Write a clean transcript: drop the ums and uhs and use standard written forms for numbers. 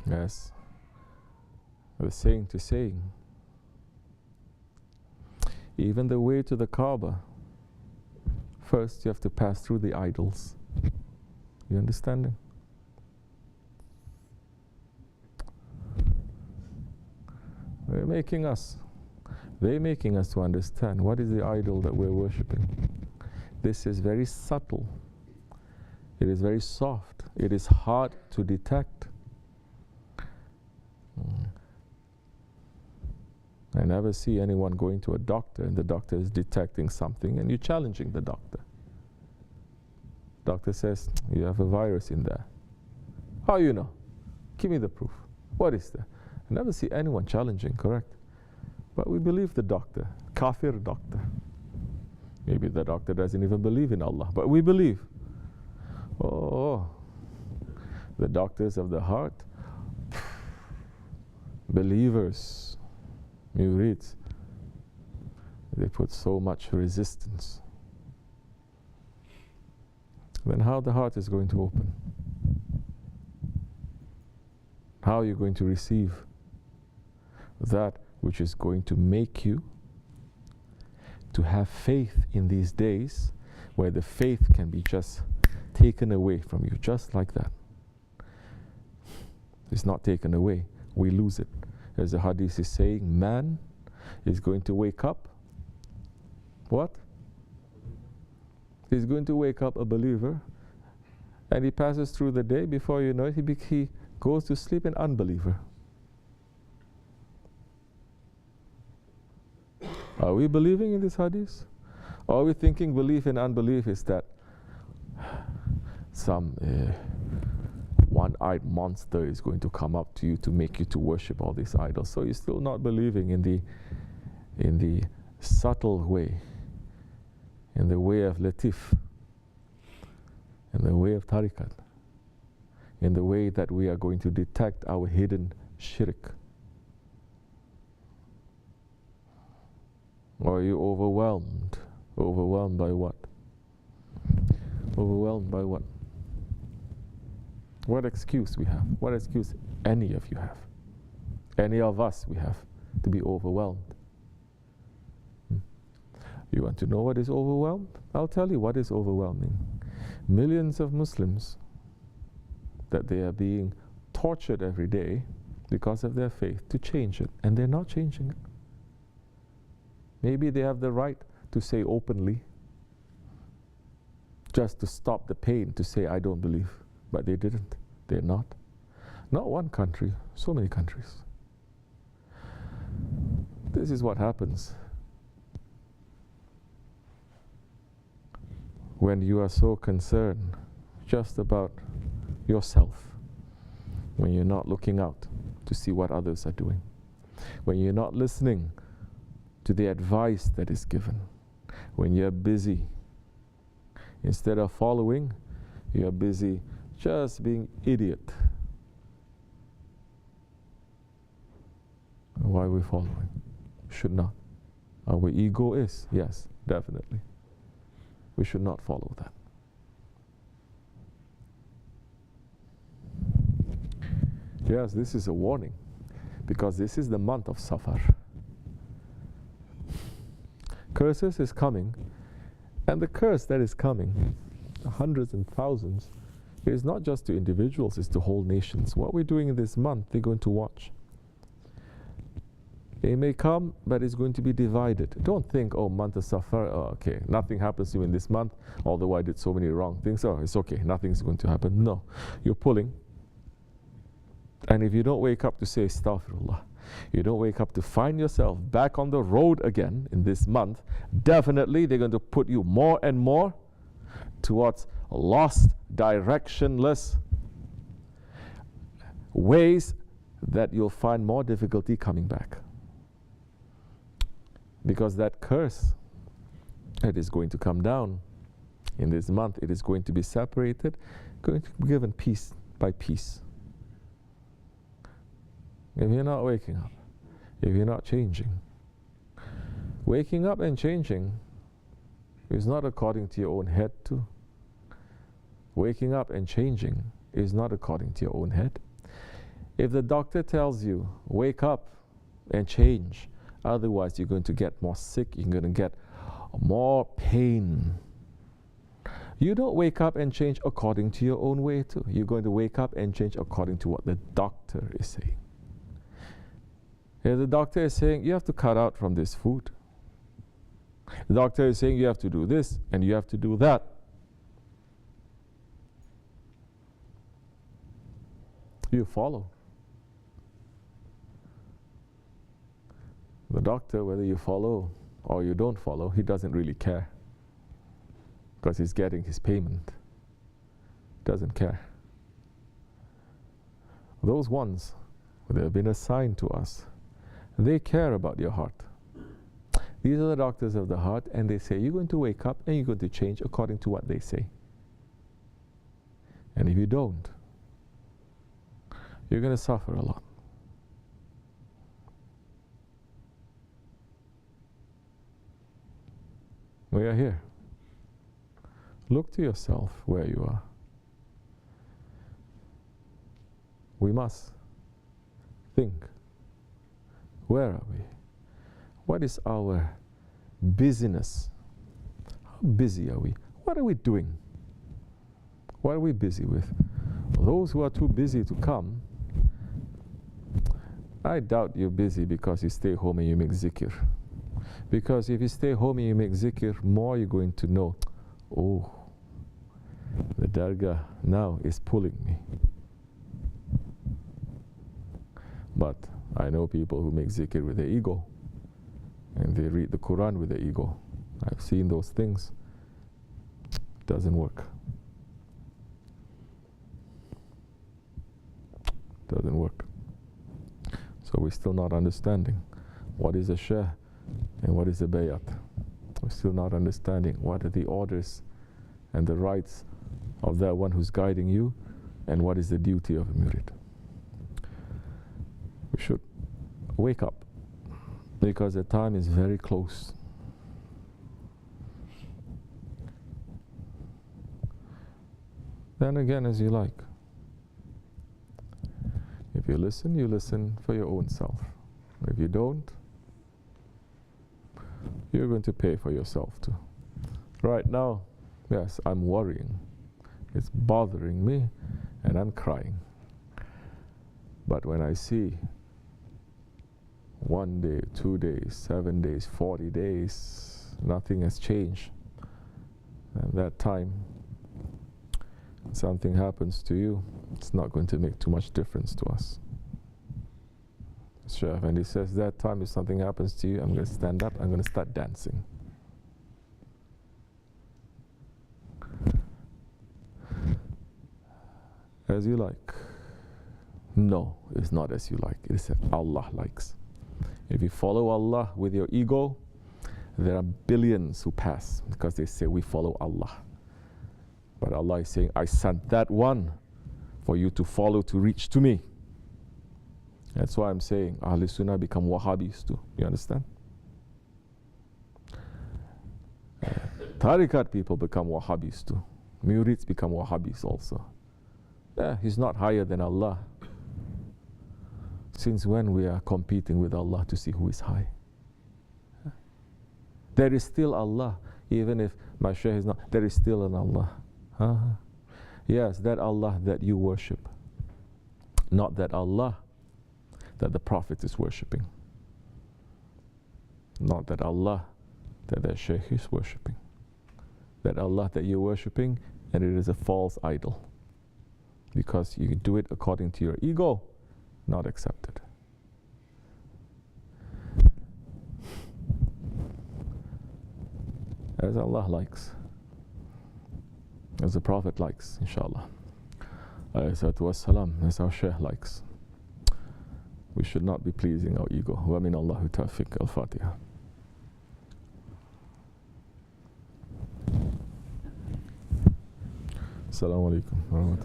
Yes. The saying to saying. Even the way to the Kaaba, first you have to pass through the idols. You understanding? They're making us to understand what is the idol that we're worshipping. This is very subtle. It is very soft. It is hard to detect. I never see anyone going to a doctor and the doctor is detecting something and you're challenging the doctor. Doctor says, you have a virus in there. How you know? Give me the proof. What is there? I never see anyone challenging, correct? But we believe the doctor, kafir doctor. Maybe the doctor doesn't even believe in Allah, but we believe. Oh, the doctors of the heart, believers, murids, they put so much resistance. Then how the heart is going to open? How are you going to receive that which is going to make you to have faith in these days where the faith can be just taken away from you, just like that. It's not taken away, we lose it. As the hadith is saying, man is going to wake up. What? He's going to wake up a believer and he passes through the day, before you know it, he goes to sleep an unbeliever. Are we believing in this hadith? Or are we thinking belief and unbelief is that some one-eyed monster is going to come up to you to make you to worship all these idols? So you're still not believing in the subtle way, in the way of latif, in the way of tariqat, in the way that we are going to detect our hidden shirk. Or are you overwhelmed? Overwhelmed by what? Overwhelmed by what? What excuse we have? What excuse any of you have? Any of us we have to be overwhelmed? You want to know what is overwhelmed? I'll tell you what is overwhelming. Millions of Muslims, that they are being tortured every day because of their faith to change it, and they're not changing it. Maybe they have the right to say openly, just to stop the pain, to say, I don't believe. But they didn't. They're not. Not one country, so many countries. This is what happens when you are so concerned just about yourself, when you're not looking out to see what others are doing, when you're not listening to the advice that is given, when you're busy, instead of following, you're busy just being idiot. Why are we following? Should not. Our ego is, yes, definitely. We should not follow that. Yes, this is a warning, because this is the month of Safar. Curses is coming, and the curse that is coming, hundreds and thousands, is not just to individuals, it's to whole nations. What we're doing in this month, they're going to watch. It may come, but it's going to be divided. Don't think, oh, month of Safar, oh, okay, nothing happens to you in this month, although I did so many wrong things, oh, it's okay, nothing's going to happen. No, you're pulling. And if you don't wake up to say astaghfirullah, you don't wake up to find yourself back on the road again in this month, definitely they're going to put you more and more towards lost, directionless ways that you'll find more difficulty coming back. Because that curse that is going to come down in this month, it is going to be separated, going to be given piece by piece. If you're not waking up, if you're not changing, waking up and changing is not according to your own head too. Waking up and changing is not according to your own head. If the doctor tells you, wake up and change, otherwise you're going to get more sick, you're going to get more pain. You don't wake up and change according to your own way too. You're going to wake up and change according to what the doctor is saying. If the doctor is saying, you have to cut out from this food. The doctor is saying, you have to do this and you have to do that. You follow. The doctor, whether you follow or you don't follow, he doesn't really care, because he's getting his payment. Doesn't care. Those ones that have been assigned to us, they care about your heart. These are the doctors of the heart, and they say, you're going to wake up and you're going to change according to what they say. And if you don't, you're going to suffer a lot. We are here. Look to yourself where you are. We must think. Where are we? What is our busyness? How busy are we? What are we doing? What are we busy with? Those who are too busy to come, I doubt you're busy because you stay home and you make zikr. Because if you stay home and you make zikr, more you're going to know, oh, the Dergah now is pulling me. But I know people who make zikr with their ego, and they read the Quran with their ego. I've seen those things. It doesn't work. Doesn't work. So we're still not understanding what is a Shaykh and what is a bayat. We're still not understanding what are the orders and the rights of that one who's guiding you, and what is the duty of a murid. We should wake up, because the time is very close. Then again, as you like. If you listen for your own self. If you don't, you're going to pay for yourself too. Right now, yes, I'm worrying. It's bothering me, and I'm crying. But when I see 1 day, 2 days, 7 days, 40 days, nothing has changed, and that time something happens to you, it's not going to make too much difference to us. Shaykh, and he says, that time if something happens to you, I'm going to stand up, I'm going to start dancing. As you like. No, it's not as you like. It is as Allah likes. If you follow Allah with your ego, there are billions who pass because they say we follow Allah. But Allah is saying, I sent that one for you to follow to reach to me. That's why I'm saying Ahl Sunnah become Wahhabis too. You understand? Tariqat people become Wahhabis too. Murids become Wahhabis also. Yeah, he's not higher than Allah. Since when we are competing with Allah to see who is high? There is still Allah, even if my Shaykh is not, there is still an Allah. Yes, that Allah that you worship, not that Allah that the Prophet is worshipping, not that Allah that the Shaykh is worshipping, that Allah that you're worshipping, and it is a false idol, because you do it according to your ego, not accepted. As Allah likes, as the Prophet likes, inshallah. As our Shaykh likes. We should not be pleasing our ego. Wa min Allahu tawfiq. Al-Fatiha. Assalamu alaikum wa rahmatullahi.